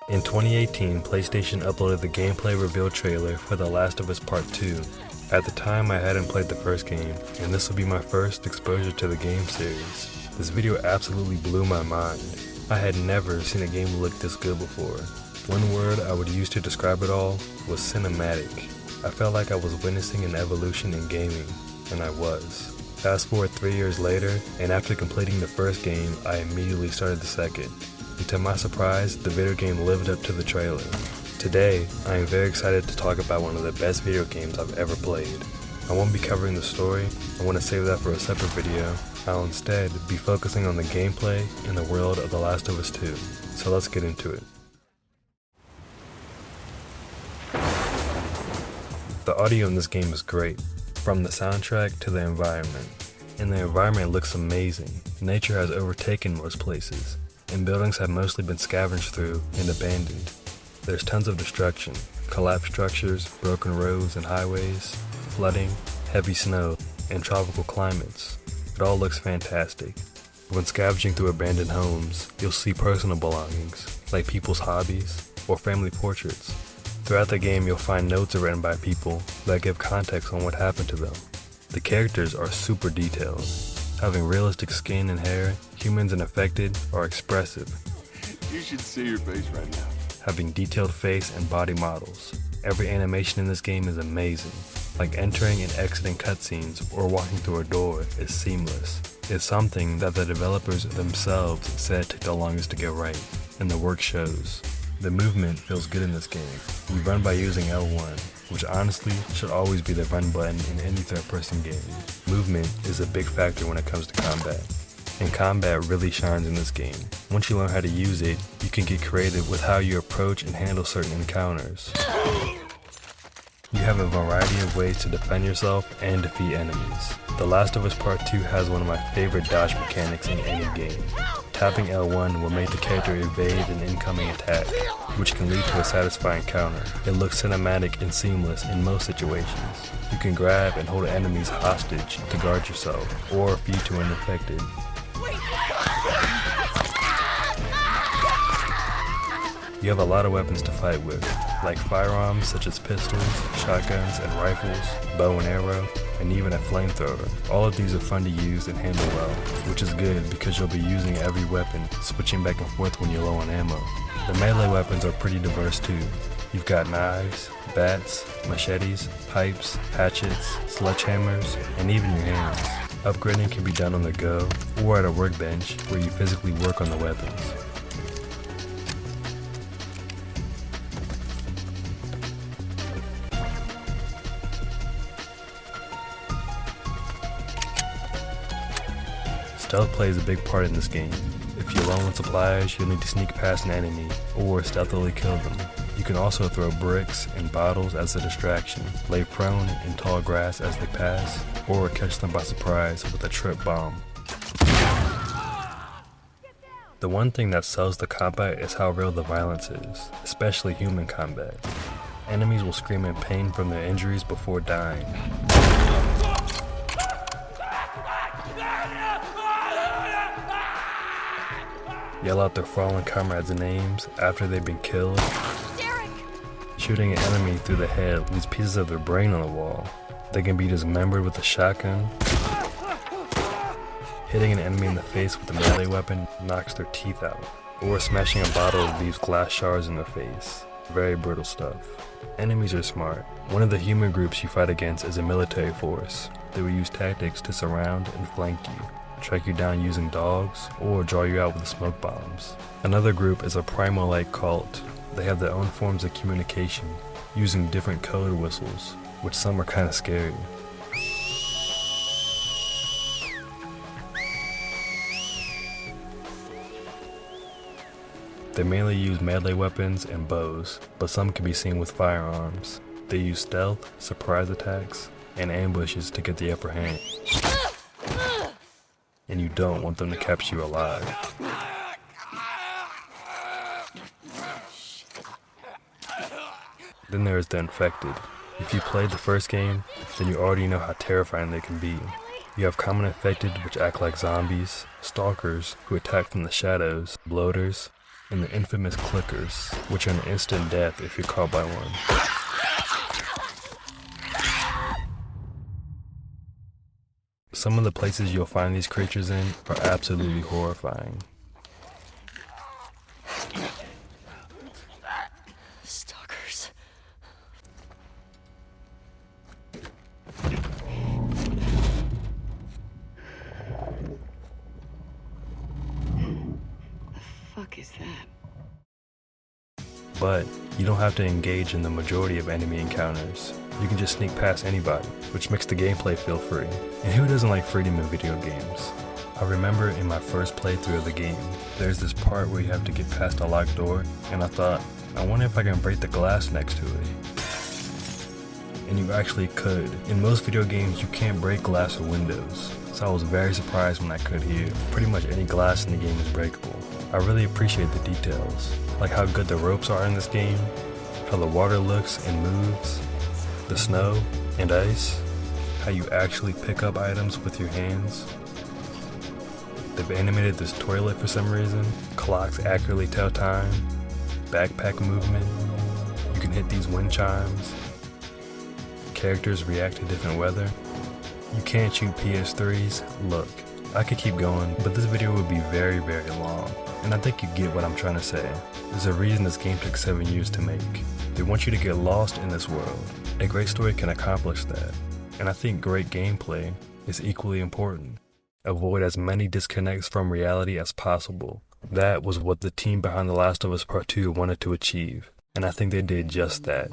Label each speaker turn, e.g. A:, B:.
A: In 2018, PlayStation uploaded the gameplay reveal trailer for The Last of Us Part 2. At the time, I hadn't played the first game, and this will be my first exposure to the game series. This video absolutely blew my mind. I had never seen a game look this good before. One word I would use to describe it all was cinematic. I felt like I was witnessing an evolution in gaming, and I was. Fast forward 3 years later, and after completing the first game, I immediately started the second. And to my surprise, the video game lived up to the trailer. Today, I am very excited to talk about one of the best video games I've ever played. I won't be covering the story, I want to save that for a separate video. I'll instead be focusing on the gameplay and the world of The Last of Us 2. So let's get into it. The audio in this game is great, from the soundtrack to the environment. And the environment looks amazing. Nature has overtaken most places, and buildings have mostly been scavenged through and abandoned. There's tons of destruction, collapsed structures, broken roads and highways, flooding, heavy snow, and tropical climates. It all looks fantastic. When scavenging through abandoned homes, you'll see personal belongings, like people's hobbies or family portraits. Throughout the game, you'll find notes written by people that give context on what happened to them. The characters are super detailed. Having realistic skin and hair, humans and infected are expressive.
B: You should see your face right now.
A: Having detailed face and body models. Every animation in this game is amazing. Like entering and exiting cutscenes or walking through a door is seamless. It's something that the developers themselves said took the longest to get right, and the work shows. The movement feels good in this game. You run by using L1, which honestly should always be the run button in any third-person game. Movement is a big factor when it comes to combat, and combat really shines in this game. Once you learn how to use it, you can get creative with how you approach and handle certain encounters. You have a variety of ways to defend yourself and defeat enemies. The Last of Us Part 2 has one of my favorite dodge mechanics in any game. Tapping L1 will make the character evade an incoming attack, which can lead to a satisfying counter. It looks cinematic and seamless in most situations. You can grab and hold enemies hostage to guard yourself, or feed to an infected. You have a lot of weapons to fight with, like firearms such as pistols, shotguns, and rifles, bow and arrow, and even a flamethrower. All of these are fun to use and handle well, which is good because you'll be using every weapon, switching back and forth when you're low on ammo. The melee weapons are pretty diverse too. You've got knives, bats, machetes, pipes, hatchets, sledgehammers, and even your hands. Upgrading can be done on the go, or at a workbench where you physically work on the weapons. Stealth plays a big part in this game. If you're low on supplies, you'll need to sneak past an enemy, or stealthily kill them. You can also throw bricks and bottles as a distraction, lay prone in tall grass as they pass, or catch them by surprise with a trip bomb. The one thing that sells the combat is how real the violence is, especially human combat. Enemies will scream in pain from their injuries before dying. Yell out their fallen comrades' names after they've been killed. Shooting an enemy through the head leaves pieces of their brain on the wall. They can be dismembered with a shotgun. Hitting an enemy in the face with a melee weapon knocks their teeth out. Or smashing a bottle leaves glass shards in their face. Very brutal stuff. Enemies are smart. One of the human groups you fight against is a military force. They will use tactics to surround and flank you, track you down using dogs, or draw you out with smoke bombs. Another group is a primal-like cult. They have their own forms of communication, using different code whistles, which some are kinda scary. They mainly use melee weapons and bows, but some can be seen with firearms. They use stealth, surprise attacks, and ambushes to get the upper hand. And you don't want them to capture you alive. Then there is the infected. If you played the first game, then you already know how terrifying they can be. You have common infected which act like zombies, stalkers who attack from the shadows, bloaters, and the infamous clickers, which are an instant death if you're caught by one. Some of the places you'll find these creatures in are absolutely horrifying.
C: Stalkers. The fuck is that?
A: But you don't have to engage in the majority of enemy encounters. You can just sneak past anybody, which makes the gameplay feel free. And who doesn't like freedom in video games? I remember in my first playthrough of the game, there's this part where you have to get past a locked door, and I thought, I wonder if I can break the glass next to it. And you actually could. In most video games, you can't break glass or windows, so I was very surprised when I could here. Pretty much any glass in the game is breakable. I really appreciate the details, like how good the ropes are in this game, how the water looks and moves, the snow and ice, how you actually pick up items with your hands. They've animated this toilet for some reason, clocks accurately tell time, backpack movement, you can hit these wind chimes, characters react to different weather. You can't shoot PS3s. Look, I could keep going, but this video would be very, very long, and I think you get what I'm trying to say. There's a reason this game took 7 years to make. They want you to get lost in this world. A great story can accomplish that, and I think great gameplay is equally important. Avoid as many disconnects from reality as possible. That was what the team behind The Last of Us Part 2 wanted to achieve, and I think they did just that.